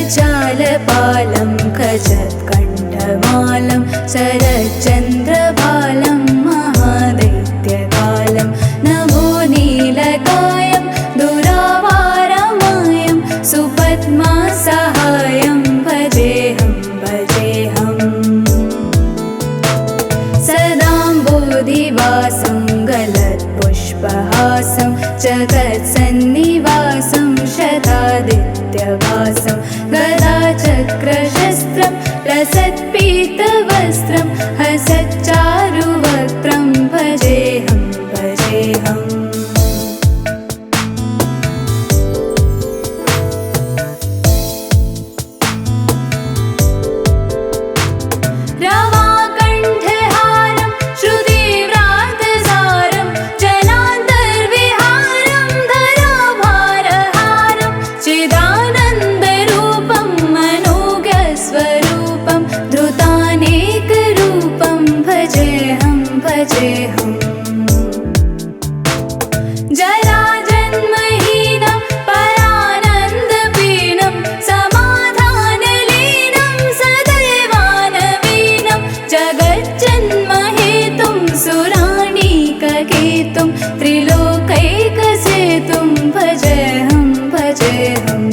जगज्जालपालं खचत्कण्ठमालं शरच्चन्द्रबालं महादैत्यकालं नभो नीलकायं दुरावारमायं सुपद्मासहायं भजेऽहं भजेऽहम् सदाम्बोधिवासं गलत्पुष्पहासं जगत्सन्निवासं शतादित्यवासं गदाचक्रशस्त्रं लसत्पीतवस्त्रं हसच्चारुवक्त्रं भजेऽहं भजेऽहम् जराजन्महीनं परानन्दपीनं समाधानलीनं सदैवानवीनं जगज्जन्महेतुं सुराणीककेतुं त्रिलोकैकसेतुं भजेऽहं भजेऽहम्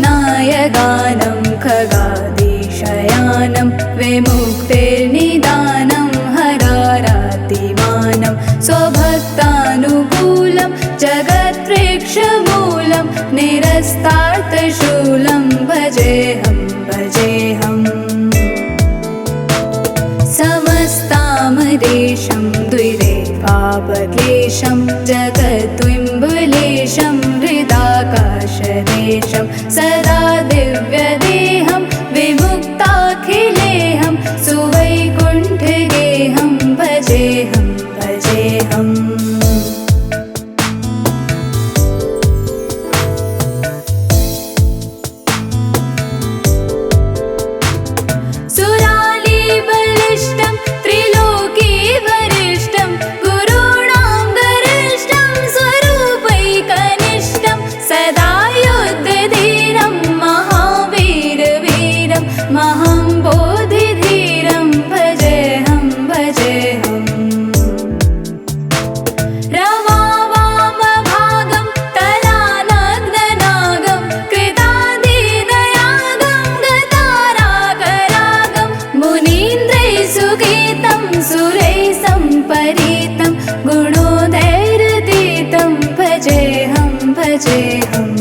नायगानं खगादीशयानं विमुक्तिर्निदानं हरारातिमानं स्वभक्तानुकूलं जगत्प्रेक्षमूलं निरस्तार्थशूलं भजेऽहं भजेऽहम् समस्तामरेशं द्विरेवापक्लेशं जगद्विम्बुलेशं हृदाकाशदेशं सदा दिव्यदेहं विमुक्ताखिलेहं सुवैकुण्ठगेहं भजेऽहं भजेऽहम् सुरालीबलिष्ठं त्रिलोकीवरिष्ठं गुरूणां गरिष्ठं स्वरूपैकनिष्ठं सदा युद्धधीरं महावीरवीरं महाम्बोधिधीरं भजेऽहं भजेऽहम् रवावामभागं तलानग्ननागं कृताधीनयागं गतारागरागं मुनीन्द्रैः सुगीतं सुरैः सम्परीतं गुणोदैरतीतं भजेऽहं भजेऽहम्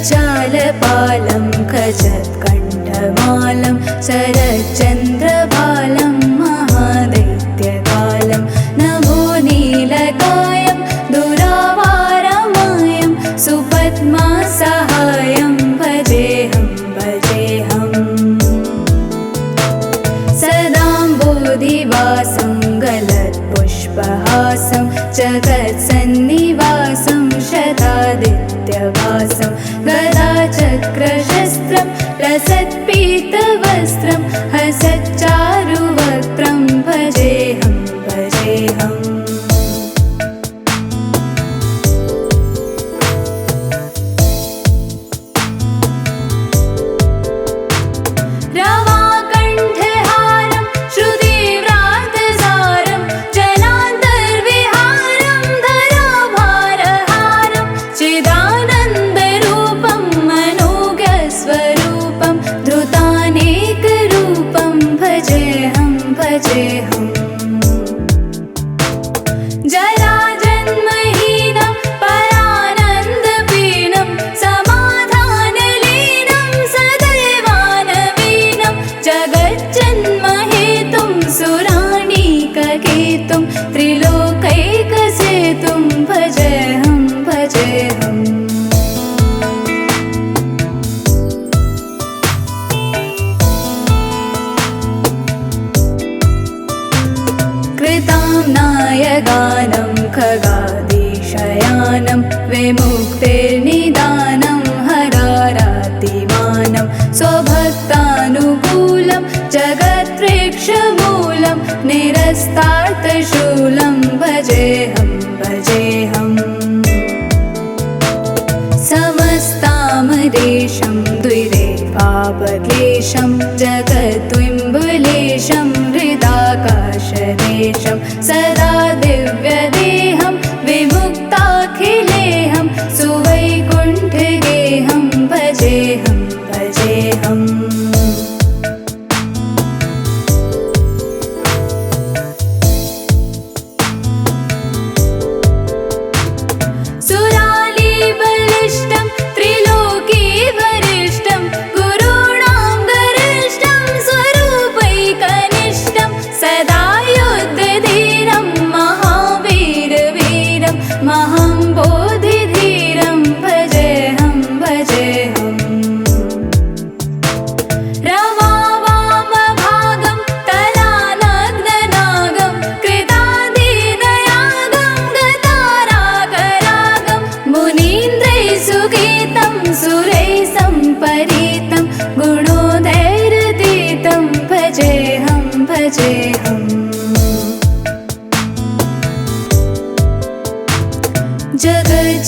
जगज्जालपालं खचत्कण्ठमालं शरच्चन्द्रबालं महादैत्यकालं नभो नीलकायं दुरावारमायं सुपद्मासहायं भजेऽहं भजेऽहम् सदाम्बोधिवासं गलत्पुष्पहासं जगत्सन्निवासं शतादित्यवासं गदाचक्रशस्त्रं लसत्पीतवस्त्रं हसच्चारुवक्त्रं भजेऽहं भजेऽहम् जराजन्महीनं परानन्दपीनं समाधानलीनं सदैवानवीनं जगज्जन्महेतुं सुराणीककेतुं त्रिलोकैकसेतुं भजेऽहं भजेऽहम् नायगानं खगादीशयानं विमुक्तिर्निदानं हरारातिमानं स्वभक्तानुकूलं जगद्वृक्षमूलं निरस्तार्थशूलं भजेऽहं भजेऽहं समस्तामरेशं द्वैरेवावक्लेशं जगद्विम्बुलेशं हृदाकाशदेशं सदा दिव्यदेहं विमुक्ताखिलेऽहं सुवैकुण्ठगेहं भजेऽहं भजेऽहम् महाम्बोधिधीरं भजेऽहं भजेऽहं रमावामभागं तलानग्ननागं कृतादिदयागं गतारागरागं मुनीन्द्रैः सुगीतं सुरैः सम्परीतं गुणोदैरतीतं भजेऽहं भजेऽहम्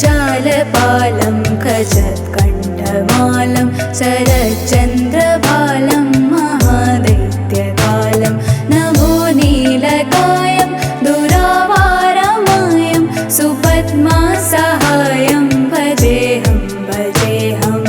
जगज्जालपालं खजत्कण्ठमालं शरच्चन्द्रबालं महादैत्यकालं नभोनीलकायं दुरावारमायं सुपद्मासहायं भजेऽहं भजेऽहं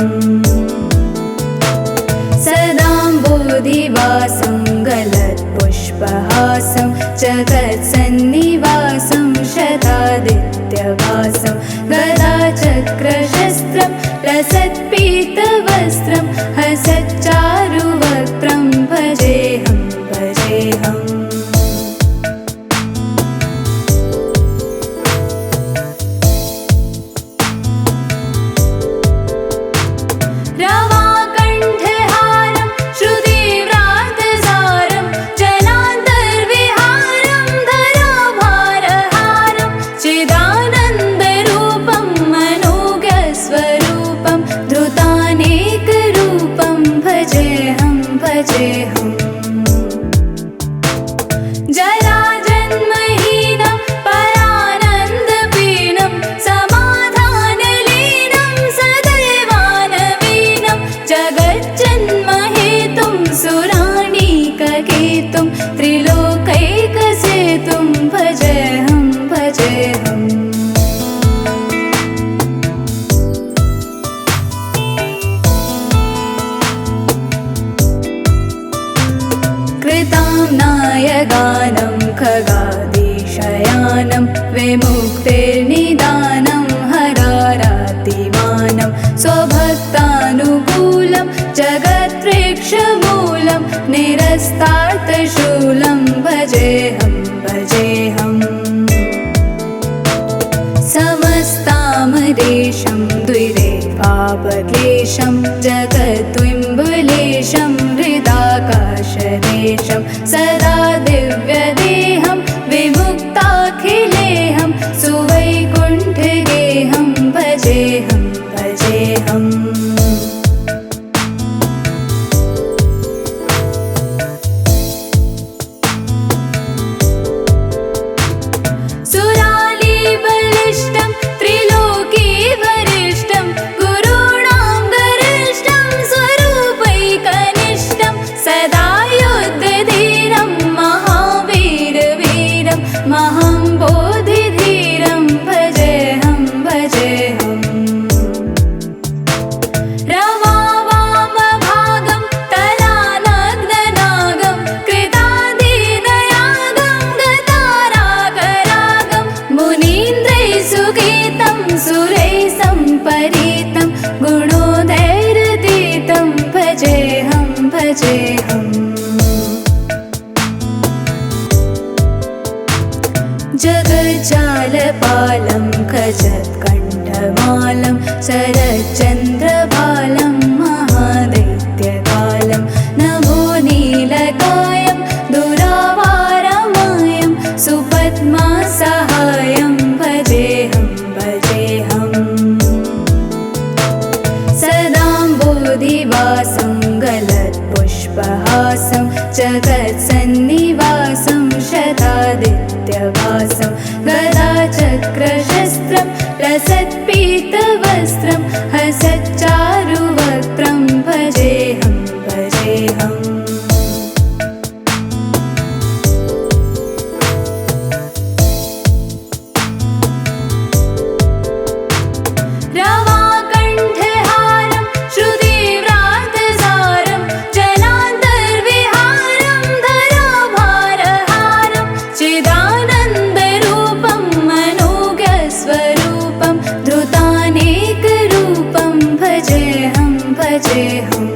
सदाम्बोधिवासं गलत्पुष्पहासं जगत्सन्निवासं शतादित्यवासं गदाचक्रशस्त्रं लसत्पीतवस्त्रं हसच्चारुवक्त्रं भजेऽहं भजेऽहम् रमाकण्ठहारं श्रुतिव्रातसारं जनान्तर्विहारं धराभारहारं चिदानन्दरूपं मनोज्ञस्वरूपं धृतानेकरूपं भजेऽहं भजेऽहम् जराजन्महीनं परानन्दपीनं समाधानलीनं सदैवानवीनं जगज्जन्महेतुं सुराणीककेतुं त्रिलोकैकसेतुं भजेऽहं भजेऽहम् कृताम्नायगानं खगादिशयानं विमुक्तिर्निदानं हरारातिमानं स्वभक्तानुकूलं जगद्वृक्षमूलं निरस्तार्थशूलं भजेऽहं भजेऽहं समस्तामरेशं द्वैरेवावक्लेशं जगद्विम्बुलेशं हृदाकाशदेशं सदा दिव्यदेहं विमुक्ताखिलेऽहं सुवैकुण्ठगेहं भजेऽहं भजेऽहम् सुरालीबलिष्ठं त्रिलोकीवरिष्ठं गुरूणां गरिष्ठं स्वरूपैकनिष्ठं सदा युद्धधीरं महावीरवीरं महाम्बोधिधीरं भजेऽहं भजेऽहं रमावामभागं तलानग्ननागं कृतादिदयागं गतारागरागं मुनीन्द्रैः सुगीतं सुरैः सम्परीतं गुणोदैरतीतं भजेऽहं भजेऽहम् जगज्जालपालं खजत्कण्ठमालं शरच्चन्द्रबालं महादैत्यकालं नभोनीलकायं दुरावारमायं सुपद्मासहायं भजेऽहं भजेऽहं सदाम्बोधिवासं गलत्पुष्पहासं नित्यवासं गदाचक्रशस्त्रं लसत्पीतवस्त्रं हसच्चारुवक्त्रं भजेऽहं भजेऽहम् रवाकण्ठहारं श्रुतिव्रातसारं जनान्तर्विहारं धराभारहारं चिदानन्दरूपं मनोज्ञस्वरूपं धृतानेकरूपं भजेऽहं भजेऽहम्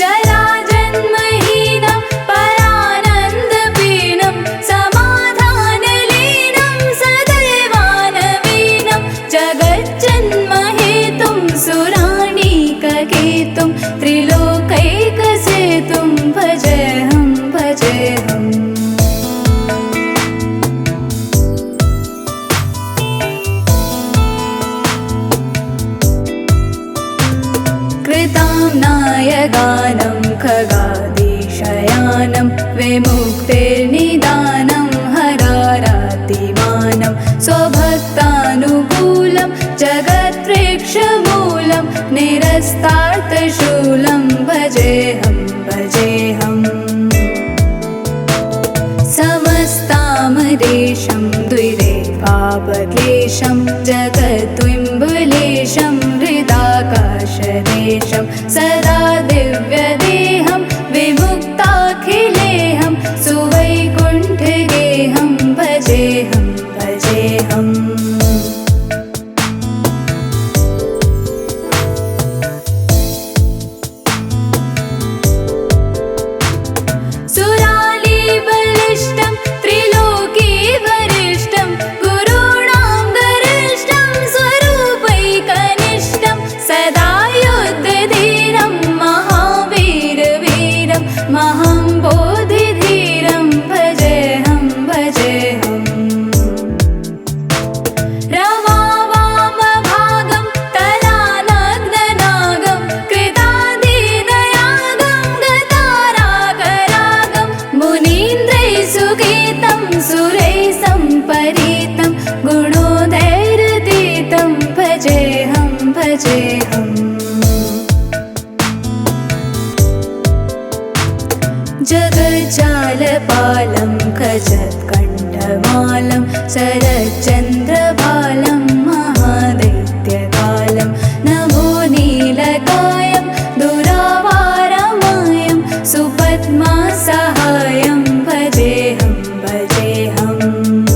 जराजन्महीनं परानन्दपीनं समाधानलीनं सदैवानवीनं जगज्जन्महेतुं सुराणीककेतुं त्रिलोकैकसेतुं भजेऽहं भजेऽहम् कृताम्नायगानं खगादिशयानं विमुक्तिर्निदानं हरारातिमानं स्वभक्तानुकूलं जगत्प्रेक्षमूलं निरस्तार्थशूलं भजेऽहं भजेऽहम् समस्तामरेशं द्विरेवापक्लेशं जगद्विम्बुलेशं हृदाकाशदेशं सदा दिव्यदेहं विमुक्ताखिलेहं सुवैकुण्ठगेहं भजेऽहं भजेऽहम् सुरालीबलिष्ठं त्रिलोकीवरिष्ठं गुरूणां गरिष्ठं स्वरूपैकनिष्ठं सदा युद्धधीरं महावीरवीरं महाम्बोधिधीरं भजेऽहं भजेऽहम् रमावामभागं तलानग्ननागं कृतादिदयागं गतारागरागं मुनीन्द्रैः सुगीतं सुरैः सम्परीतं गुणोदैरतीतं भजेऽहं भजेऽहम् जगज्जालपालं खजत्कण्ठमालं शरच्चन्द्रबालं महादैत्यकालं नभो नीलकायं दुरावारमायं सुपद्मासहायं भजेऽहं भजेऽहम्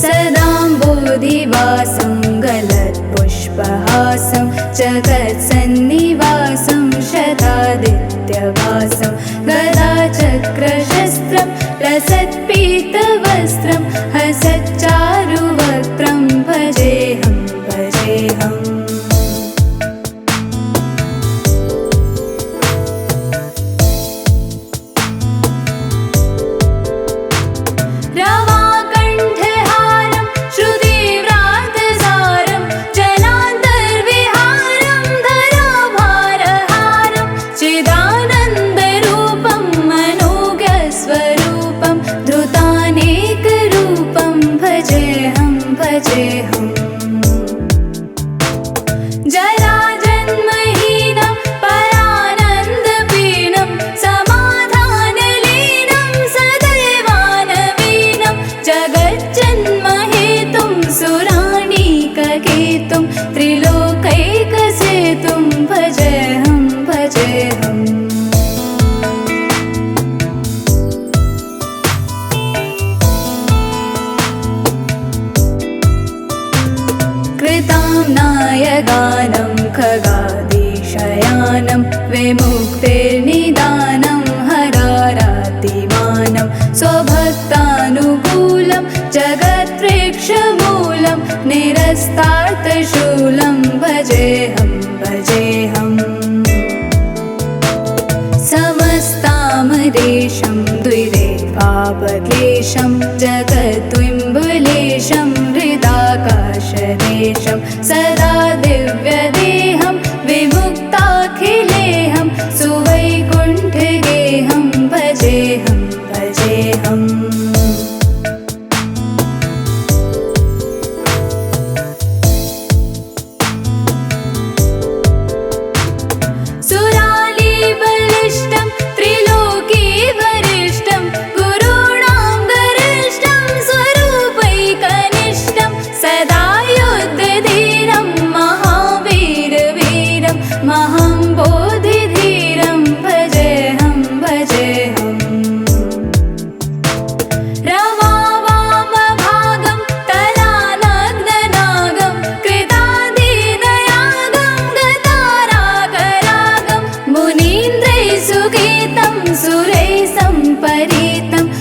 सदाम्बोधिवासं गलत्पुष्पहासं जगत्सन्निवासं शतादित्यवासं गदाचक्रशस्त्रं लसत्पीतवस्त्रं हसच्चारुवक्त्रं भजेऽहं भजेऽहम् रवाकण्ठहारं श्रुतिव्रातसारं जनान्तर्विहारं धराभारहारं चिदानन्दरूपं मनोज्ञस्वरूपं धृतानेकरूपं भजेऽहं भजेऽहम् जराजन्महीनं परानन्दपीनं समाधानलीनं सदैवानवीनं जगज्जन्महेतुं सुराणीककेतुं त्रिलोकैकसेतुं भजेऽहं भजेऽहम् कृताम्नायगानं खगादिशयानं विमुक्तिर्निदानं हरारातिमानं स्वभक्तानुकूलं जगत्प्रेक्षमूलं निरस्तार्थशूलं भजेऽहं भजेऽहम् समस्तामरेशं द्विरेवापक्लेशं जगद्विम्बुलेशं हृदाकाशदेशं सदा दिव्यदेहं विमुक्ताखिलेहं सुवैकुण्ठगेहं भजेऽहं प्रीतं